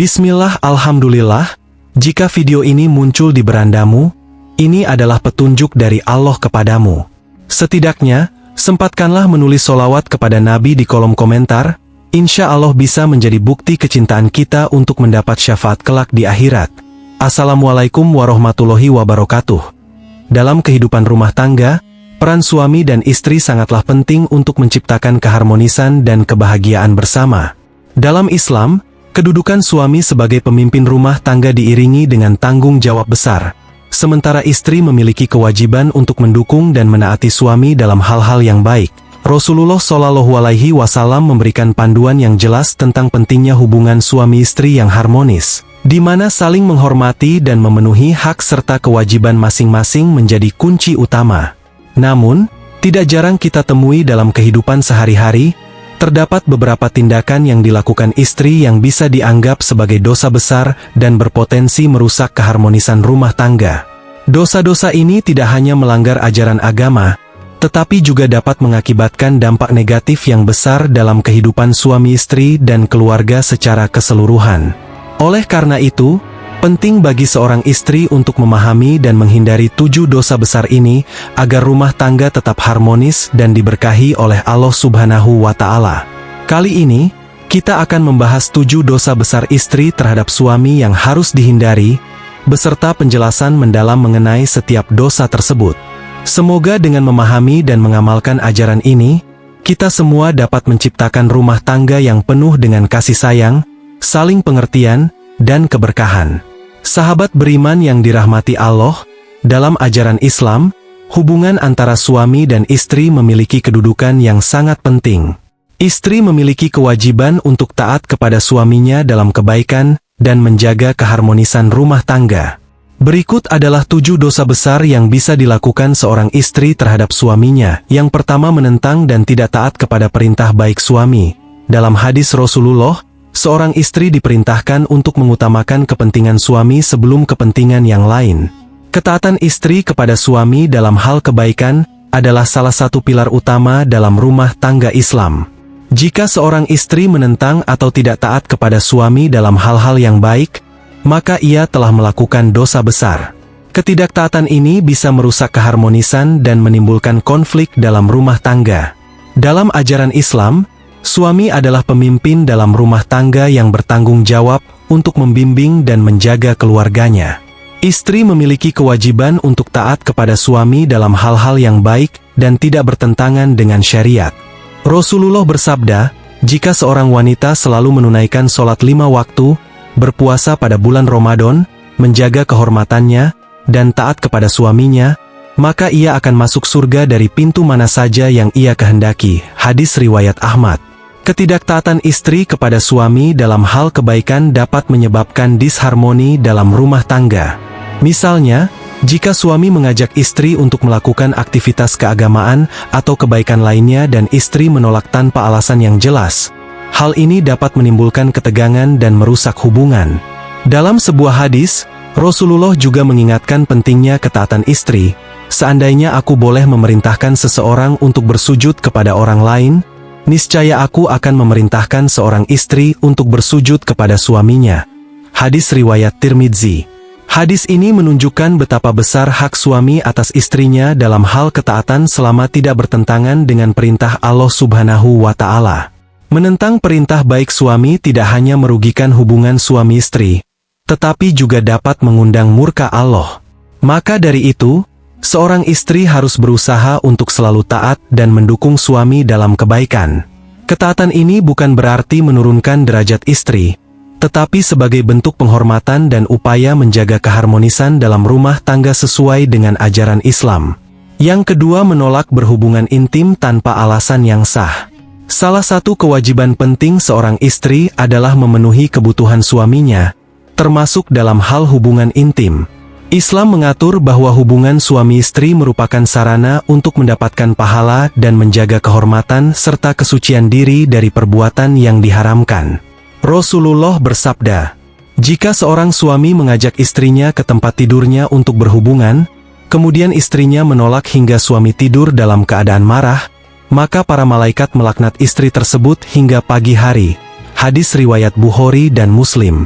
Bismillah, alhamdulillah, jika video ini muncul di berandamu, ini adalah petunjuk dari Allah kepadamu. Setidaknya, sempatkanlah menulis sholawat kepada Nabi di kolom komentar, insya Allah bisa menjadi bukti kecintaan kita untuk mendapat syafaat kelak di akhirat. Assalamualaikum warahmatullahi wabarakatuh. Dalam kehidupan rumah tangga, peran suami dan istri sangatlah penting untuk menciptakan keharmonisan dan kebahagiaan bersama. Dalam Islam, kedudukan suami sebagai pemimpin rumah tangga diiringi dengan tanggung jawab besar, sementara istri memiliki kewajiban untuk mendukung dan menaati suami dalam hal-hal yang baik. Rasulullah Shallallahu Alaihi Wasallam memberikan panduan yang jelas tentang pentingnya hubungan suami istri yang harmonis, di mana saling menghormati dan memenuhi hak serta kewajiban masing-masing menjadi kunci utama. Namun, tidak jarang kita temui dalam kehidupan sehari-hari, terdapat beberapa tindakan yang dilakukan istri yang bisa dianggap sebagai dosa besar dan berpotensi merusak keharmonisan rumah tangga. Dosa-dosa ini tidak hanya melanggar ajaran agama, tetapi juga dapat mengakibatkan dampak negatif yang besar dalam kehidupan suami istri dan keluarga secara keseluruhan. Oleh karena itu, penting bagi seorang istri untuk memahami dan menghindari 7 dosa besar ini, agar rumah tangga tetap harmonis dan diberkahi oleh Allah Subhanahu wa Ta'ala. Kali ini, kita akan membahas 7 dosa besar istri terhadap suami yang harus dihindari, beserta penjelasan mendalam mengenai setiap dosa tersebut. Semoga dengan memahami dan mengamalkan ajaran ini, kita semua dapat menciptakan rumah tangga yang penuh dengan kasih sayang, saling pengertian, dan keberkahan. Sahabat beriman yang dirahmati Allah, dalam ajaran Islam, hubungan antara suami dan istri memiliki kedudukan yang sangat penting. Istri memiliki kewajiban untuk taat kepada suaminya dalam kebaikan dan menjaga keharmonisan rumah tangga. Berikut adalah 7 dosa besar yang bisa dilakukan seorang istri terhadap suaminya. Yang pertama, menentang dan tidak taat kepada perintah baik suami. Dalam hadis Rasulullah, seorang istri diperintahkan untuk mengutamakan kepentingan suami sebelum kepentingan yang lain. Ketaatan istri kepada suami dalam hal kebaikan adalah salah satu pilar utama dalam rumah tangga Islam. Jika seorang istri menentang atau tidak taat kepada suami dalam hal-hal yang baik, maka ia telah melakukan dosa besar. Ketidaktaatan ini bisa merusak keharmonisan dan menimbulkan konflik dalam rumah tangga. Dalam ajaran Islam, suami adalah pemimpin dalam rumah tangga yang bertanggung jawab untuk membimbing dan menjaga keluarganya. Istri memiliki kewajiban untuk taat kepada suami dalam hal-hal yang baik dan tidak bertentangan dengan syariat. Rasulullah bersabda, jika seorang wanita selalu menunaikan sholat 5 waktu, berpuasa pada bulan Ramadan, menjaga kehormatannya, dan taat kepada suaminya, maka ia akan masuk surga dari pintu mana saja yang ia kehendaki. Hadis riwayat Ahmad. Ketidaktaatan istri kepada suami dalam hal kebaikan dapat menyebabkan disharmoni dalam rumah tangga. Misalnya, jika suami mengajak istri untuk melakukan aktivitas keagamaan atau kebaikan lainnya dan istri menolak tanpa alasan yang jelas, hal ini dapat menimbulkan ketegangan dan merusak hubungan. Dalam sebuah hadis, Rasulullah juga mengingatkan pentingnya ketaatan istri. Seandainya aku boleh memerintahkan seseorang untuk bersujud kepada orang lain, niscaya aku akan memerintahkan seorang istri untuk bersujud kepada suaminya. Hadis riwayat Tirmidzi. Hadis ini menunjukkan betapa besar hak suami atas istrinya dalam hal ketaatan selama tidak bertentangan dengan perintah Allah Subhanahu wa Ta'ala. Menentang perintah baik suami tidak hanya merugikan hubungan suami istri, tetapi juga dapat mengundang murka Allah. Maka dari itu, seorang istri harus berusaha untuk selalu taat dan mendukung suami dalam kebaikan. Ketaatan ini bukan berarti menurunkan derajat istri, tetapi sebagai bentuk penghormatan dan upaya menjaga keharmonisan dalam rumah tangga sesuai dengan ajaran Islam. Yang kedua, menolak berhubungan intim tanpa alasan yang sah. Salah satu kewajiban penting seorang istri adalah memenuhi kebutuhan suaminya, termasuk dalam hal hubungan intim. Islam mengatur bahwa hubungan suami istri merupakan sarana untuk mendapatkan pahala dan menjaga kehormatan serta kesucian diri dari perbuatan yang diharamkan. Rasulullah bersabda, jika seorang suami mengajak istrinya ke tempat tidurnya untuk berhubungan, kemudian istrinya menolak hingga suami tidur dalam keadaan marah, maka para malaikat melaknat istri tersebut hingga pagi hari. Hadis riwayat Bukhari dan Muslim.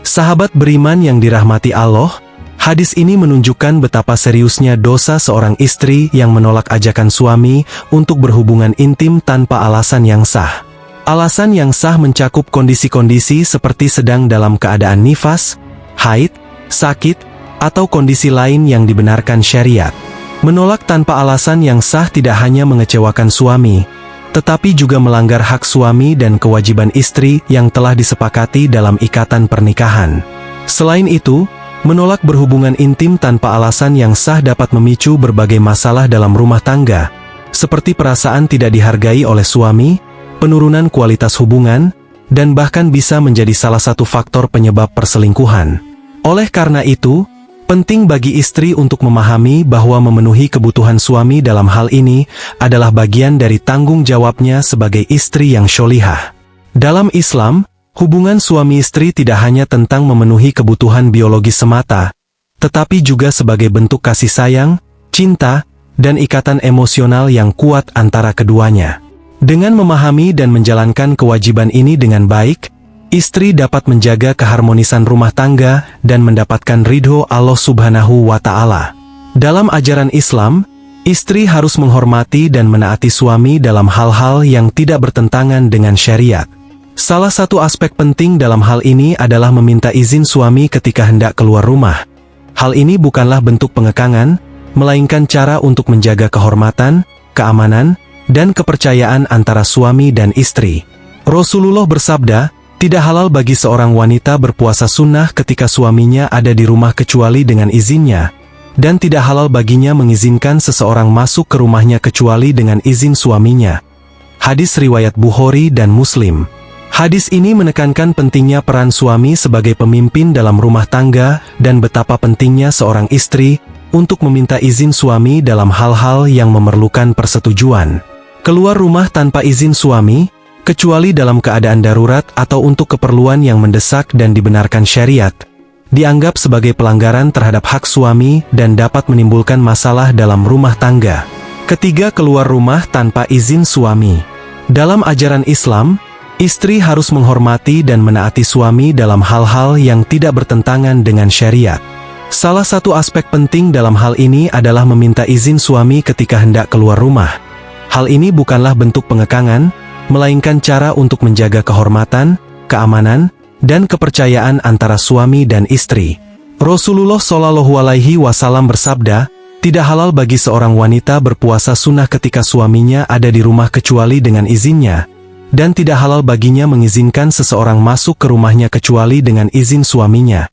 Sahabat beriman yang dirahmati Allah, hadis ini menunjukkan betapa seriusnya dosa seorang istri yang menolak ajakan suami untuk berhubungan intim tanpa alasan yang sah. Alasan yang sah mencakup kondisi-kondisi seperti sedang dalam keadaan nifas, haid, sakit, atau kondisi lain yang dibenarkan syariat. Menolak tanpa alasan yang sah tidak hanya mengecewakan suami, tetapi juga melanggar hak suami dan kewajiban istri yang telah disepakati dalam ikatan pernikahan. Selain itu, menolak berhubungan intim tanpa alasan yang sah dapat memicu berbagai masalah dalam rumah tangga, seperti perasaan tidak dihargai oleh suami, penurunan kualitas hubungan, dan bahkan bisa menjadi salah satu faktor penyebab perselingkuhan. Oleh karena itu, penting bagi istri untuk memahami bahwa memenuhi kebutuhan suami dalam hal ini adalah bagian dari tanggung jawabnya sebagai istri yang sholihah. Dalam Islam, hubungan suami istri tidak hanya tentang memenuhi kebutuhan biologis semata, tetapi juga sebagai bentuk kasih sayang, cinta, dan ikatan emosional yang kuat antara keduanya. Dengan memahami dan menjalankan kewajiban ini dengan baik, istri dapat menjaga keharmonisan rumah tangga dan mendapatkan ridho Allah Subhanahu wa Ta'ala. Dalam ajaran Islam, istri harus menghormati dan menaati suami dalam hal-hal yang tidak bertentangan dengan syariat. Salah satu aspek penting dalam hal ini adalah meminta izin suami ketika hendak keluar rumah. Hal ini bukanlah bentuk pengekangan, melainkan cara untuk menjaga kehormatan, keamanan, dan kepercayaan antara suami dan istri. Rasulullah bersabda, "Tidak halal bagi seorang wanita berpuasa sunnah ketika suaminya ada di rumah kecuali dengan izinnya, dan tidak halal baginya mengizinkan seseorang masuk ke rumahnya kecuali dengan izin suaminya." Hadis riwayat Bukhari dan Muslim. Hadis ini menekankan pentingnya peran suami sebagai pemimpin dalam rumah tangga dan betapa pentingnya seorang istri untuk meminta izin suami dalam hal-hal yang memerlukan persetujuan. Keluar rumah tanpa izin suami, kecuali dalam keadaan darurat atau untuk keperluan yang mendesak dan dibenarkan syariat, dianggap sebagai pelanggaran terhadap hak suami dan dapat menimbulkan masalah dalam rumah tangga. Ketiga, keluar rumah tanpa izin suami. Dalam ajaran Islam, istri harus menghormati dan menaati suami dalam hal-hal yang tidak bertentangan dengan syariat. Salah satu aspek penting dalam hal ini adalah meminta izin suami ketika hendak keluar rumah. Hal ini bukanlah bentuk pengekangan, melainkan cara untuk menjaga kehormatan, keamanan, dan kepercayaan antara suami dan istri. Rasulullah Shallallahu Alaihi Wasallam bersabda, "Tidak halal bagi seorang wanita berpuasa sunnah ketika suaminya ada di rumah kecuali dengan izinnya, dan tidak halal baginya mengizinkan seseorang masuk ke rumahnya kecuali dengan izin suaminya."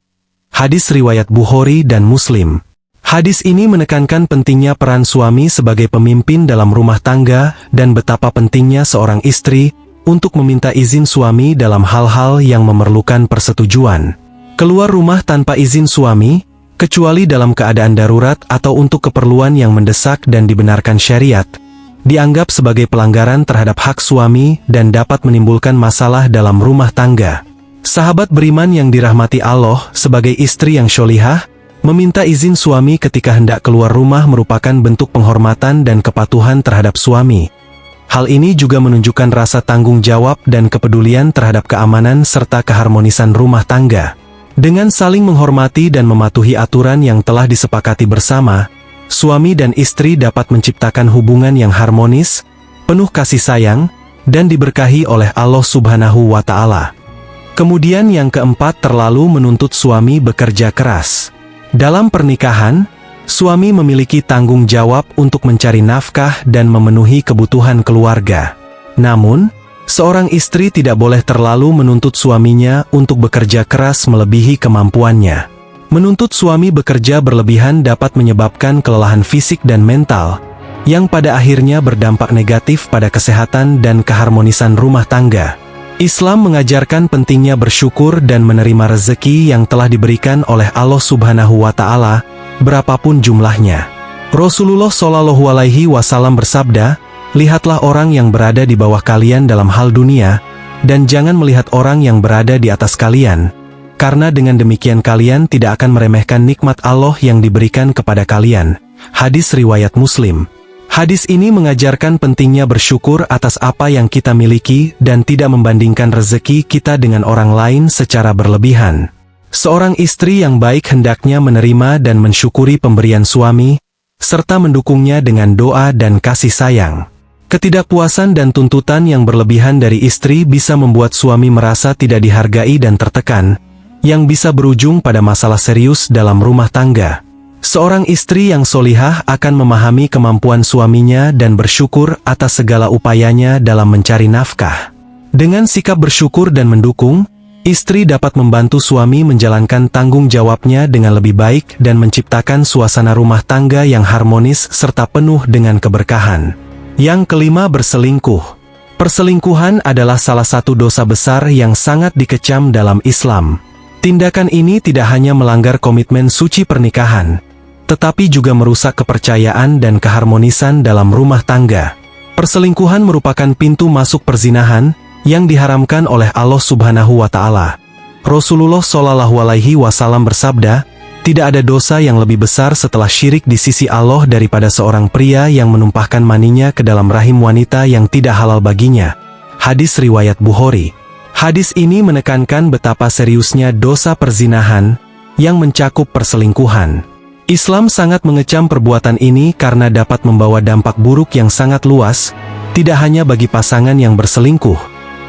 Hadis riwayat Bukhari dan Muslim. Hadis ini menekankan pentingnya peran suami sebagai pemimpin dalam rumah tangga dan betapa pentingnya seorang istri untuk meminta izin suami dalam hal-hal yang memerlukan persetujuan. Keluar rumah tanpa izin suami, kecuali dalam keadaan darurat atau untuk keperluan yang mendesak dan dibenarkan syariat, dianggap sebagai pelanggaran terhadap hak suami dan dapat menimbulkan masalah dalam rumah tangga. Sahabat beriman yang dirahmati Allah, sebagai istri yang sholihah, meminta izin suami ketika hendak keluar rumah merupakan bentuk penghormatan dan kepatuhan terhadap suami. Hal ini juga menunjukkan rasa tanggung jawab dan kepedulian terhadap keamanan serta keharmonisan rumah tangga. Dengan saling menghormati dan mematuhi aturan yang telah disepakati bersama, suami dan istri dapat menciptakan hubungan yang harmonis, penuh kasih sayang, dan diberkahi oleh Allah Subhanahu wa Ta'ala. Kemudian yang keempat, terlalu menuntut suami bekerja keras. Dalam pernikahan, suami memiliki tanggung jawab untuk mencari nafkah dan memenuhi kebutuhan keluarga. Namun, seorang istri tidak boleh terlalu menuntut suaminya untuk bekerja keras melebihi kemampuannya. Menuntut suami bekerja berlebihan dapat menyebabkan kelelahan fisik dan mental, yang pada akhirnya berdampak negatif pada kesehatan dan keharmonisan rumah tangga. Islam mengajarkan pentingnya bersyukur dan menerima rezeki yang telah diberikan oleh Allah Subhanahu wa Ta'ala, berapapun jumlahnya. Rasulullah Shallallahu Alaihi Wasallam bersabda, "Lihatlah orang yang berada di bawah kalian dalam hal dunia, dan jangan melihat orang yang berada di atas kalian, karena dengan demikian kalian tidak akan meremehkan nikmat Allah yang diberikan kepada kalian." Hadis riwayat Muslim. Hadis ini mengajarkan pentingnya bersyukur atas apa yang kita miliki dan tidak membandingkan rezeki kita dengan orang lain secara berlebihan. Seorang istri yang baik hendaknya menerima dan mensyukuri pemberian suami, serta mendukungnya dengan doa dan kasih sayang. Ketidakpuasan dan tuntutan yang berlebihan dari istri bisa membuat suami merasa tidak dihargai dan tertekan, yang bisa berujung pada masalah serius dalam rumah tangga. Seorang istri yang solihah akan memahami kemampuan suaminya dan bersyukur atas segala upayanya dalam mencari nafkah. Dengan sikap bersyukur dan mendukung, istri dapat membantu suami menjalankan tanggung jawabnya dengan lebih baik dan menciptakan suasana rumah tangga yang harmonis serta penuh dengan keberkahan. Yang kelima, berselingkuh. Perselingkuhan adalah salah satu dosa besar yang sangat dikecam dalam Islam. Tindakan ini tidak hanya melanggar komitmen suci pernikahan, tetapi juga merusak kepercayaan dan keharmonisan dalam rumah tangga. Perselingkuhan merupakan pintu masuk perzinahan yang diharamkan oleh Allah Subhanahu wa Ta'ala. Rasulullah Shallallahu Alaihi Wasallam bersabda, "Tidak ada dosa yang lebih besar setelah syirik di sisi Allah daripada seorang pria yang menumpahkan maninya ke dalam rahim wanita yang tidak halal baginya." Hadis riwayat Bukhari. Hadis ini menekankan betapa seriusnya dosa perzinahan yang mencakup perselingkuhan. Islam sangat mengecam perbuatan ini karena dapat membawa dampak buruk yang sangat luas, tidak hanya bagi pasangan yang berselingkuh,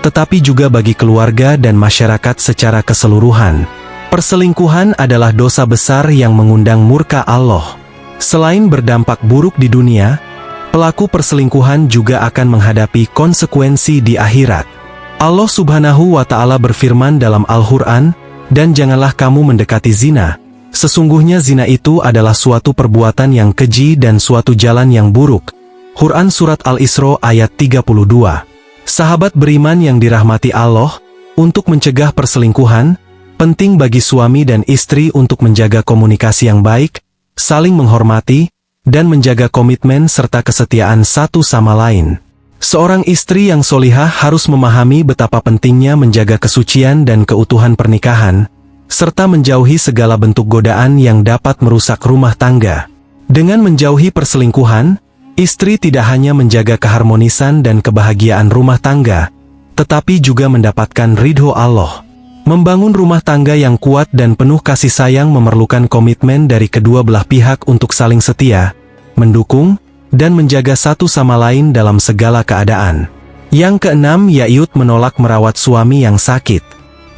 tetapi juga bagi keluarga dan masyarakat secara keseluruhan. Perselingkuhan adalah dosa besar yang mengundang murka Allah. Selain berdampak buruk di dunia, pelaku perselingkuhan juga akan menghadapi konsekuensi di akhirat. Allah Subhanahu wa Ta'ala berfirman dalam Al-Quran, "Dan janganlah kamu mendekati zina. Sesungguhnya zina itu adalah suatu perbuatan yang keji dan suatu jalan yang buruk." Quran Surat Al-Isra ayat 32. Sahabat beriman yang dirahmati Allah, untuk mencegah perselingkuhan, penting bagi suami dan istri untuk menjaga komunikasi yang baik, saling menghormati, dan menjaga komitmen serta kesetiaan satu sama lain. Seorang istri yang solihah harus memahami betapa pentingnya menjaga kesucian dan keutuhan pernikahan, serta menjauhi segala bentuk godaan yang dapat merusak rumah tangga. Dengan menjauhi perselingkuhan, istri tidak hanya menjaga keharmonisan dan kebahagiaan rumah tangga, tetapi juga mendapatkan ridho Allah. Membangun rumah tangga yang kuat dan penuh kasih sayang memerlukan komitmen dari kedua belah pihak untuk saling setia, mendukung, dan menjaga satu sama lain dalam segala keadaan. Yang keenam, yaitu menolak merawat suami yang sakit.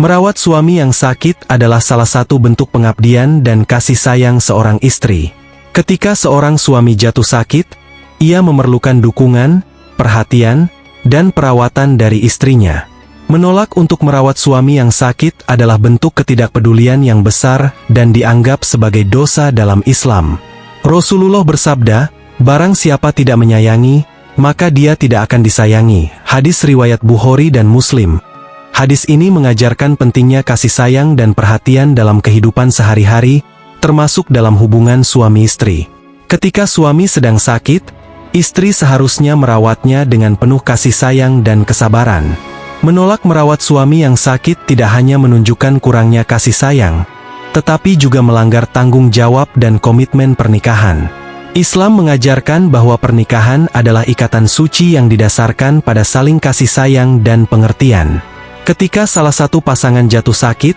Merawat suami yang sakit adalah salah satu bentuk pengabdian dan kasih sayang seorang istri. Ketika seorang suami jatuh sakit, ia memerlukan dukungan, perhatian, dan perawatan dari istrinya. Menolak untuk merawat suami yang sakit adalah bentuk ketidakpedulian yang besar dan dianggap sebagai dosa dalam Islam. Rasulullah bersabda, "Barang siapa tidak menyayangi, maka dia tidak akan disayangi." Hadis riwayat Bukhari dan Muslim. Hadis ini mengajarkan pentingnya kasih sayang dan perhatian dalam kehidupan sehari-hari, termasuk dalam hubungan suami istri. Ketika suami sedang sakit, istri seharusnya merawatnya dengan penuh kasih sayang dan kesabaran. Menolak merawat suami yang sakit tidak hanya menunjukkan kurangnya kasih sayang, tetapi juga melanggar tanggung jawab dan komitmen pernikahan. Islam mengajarkan bahwa pernikahan adalah ikatan suci yang didasarkan pada saling kasih sayang dan pengertian. Ketika salah satu pasangan jatuh sakit,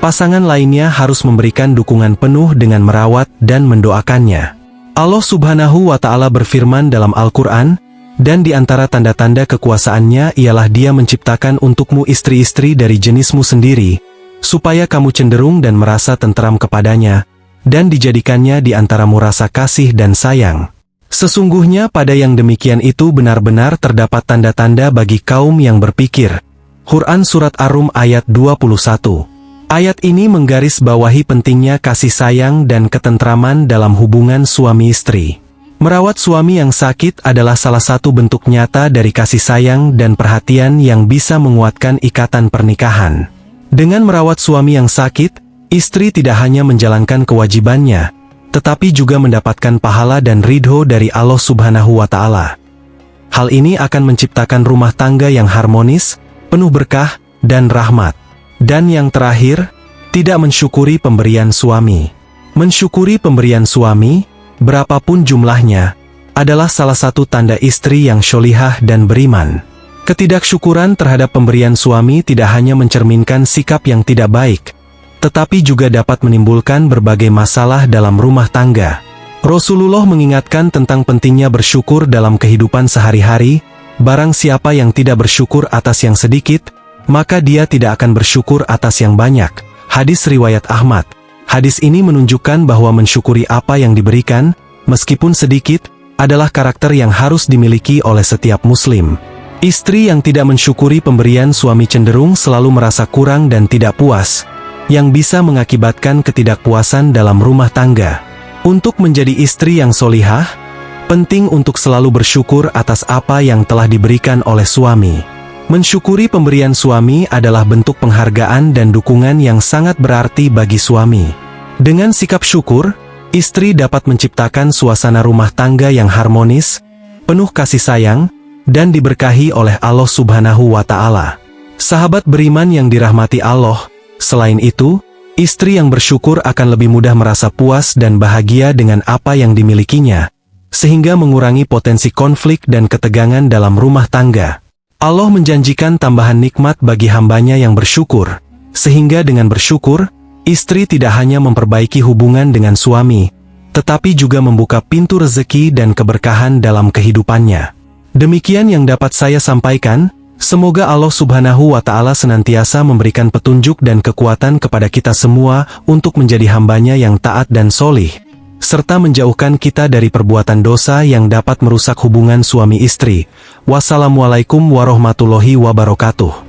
pasangan lainnya harus memberikan dukungan penuh dengan merawat dan mendoakannya. Allah Subhanahu wa Ta'ala berfirman dalam Al-Quran, "Dan di antara tanda-tanda kekuasaannya ialah Dia menciptakan untukmu istri-istri dari jenismu sendiri, supaya kamu cenderung dan merasa tenteram kepadanya, dan dijadikannya di antaramu rasa kasih dan sayang. Sesungguhnya pada yang demikian itu benar-benar terdapat tanda-tanda bagi kaum yang berpikir." Quran Surat Ar-Rum ayat 21. Ayat ini menggarisbawahi pentingnya kasih sayang dan ketentraman dalam hubungan suami istri. Merawat suami yang sakit adalah salah satu bentuk nyata dari kasih sayang dan perhatian yang bisa menguatkan ikatan pernikahan. Dengan merawat suami yang sakit, istri tidak hanya menjalankan kewajibannya, tetapi juga mendapatkan pahala dan ridho dari Allah Subhanahu wa Ta'ala. Hal ini akan menciptakan rumah tangga yang harmonis, penuh berkah, dan rahmat. Dan yang terakhir, tidak mensyukuri pemberian suami. Mensyukuri pemberian suami, berapapun jumlahnya, adalah salah satu tanda istri yang sholihah dan beriman. Ketidaksyukuran terhadap pemberian suami tidak hanya mencerminkan sikap yang tidak baik, tetapi juga dapat menimbulkan berbagai masalah dalam rumah tangga. Rasulullah mengingatkan tentang pentingnya bersyukur dalam kehidupan sehari-hari. Barang siapa yang tidak bersyukur atas yang sedikit, maka dia tidak akan bersyukur atas yang banyak. Hadis riwayat Ahmad. Hadis ini menunjukkan bahwa mensyukuri apa yang diberikan, meskipun sedikit, adalah karakter yang harus dimiliki oleh setiap muslim. Istri yang tidak mensyukuri pemberian suami cenderung selalu merasa kurang dan tidak puas, yang bisa mengakibatkan ketidakpuasan dalam rumah tangga. Untuk menjadi istri yang solihah, penting untuk selalu bersyukur atas apa yang telah diberikan oleh suami. Mensyukuri pemberian suami adalah bentuk penghargaan dan dukungan yang sangat berarti bagi suami. Dengan sikap syukur, istri dapat menciptakan suasana rumah tangga yang harmonis, penuh kasih sayang, dan diberkahi oleh Allah Subhanahu wa Ta'ala. Sahabat beriman yang dirahmati Allah, selain itu, istri yang bersyukur akan lebih mudah merasa puas dan bahagia dengan apa yang dimilikinya, sehingga mengurangi potensi konflik dan ketegangan dalam rumah tangga. Allah menjanjikan tambahan nikmat bagi hambanya yang bersyukur, sehingga dengan bersyukur, istri tidak hanya memperbaiki hubungan dengan suami, tetapi juga membuka pintu rezeki dan keberkahan dalam kehidupannya. Demikian yang dapat saya sampaikan. Semoga Allah Subhanahu wa Ta'ala senantiasa memberikan petunjuk dan kekuatan kepada kita semua untuk menjadi hambanya yang taat dan solih, serta menjauhkan kita dari perbuatan dosa yang dapat merusak hubungan suami istri. Wassalamualaikum warahmatullahi wabarakatuh.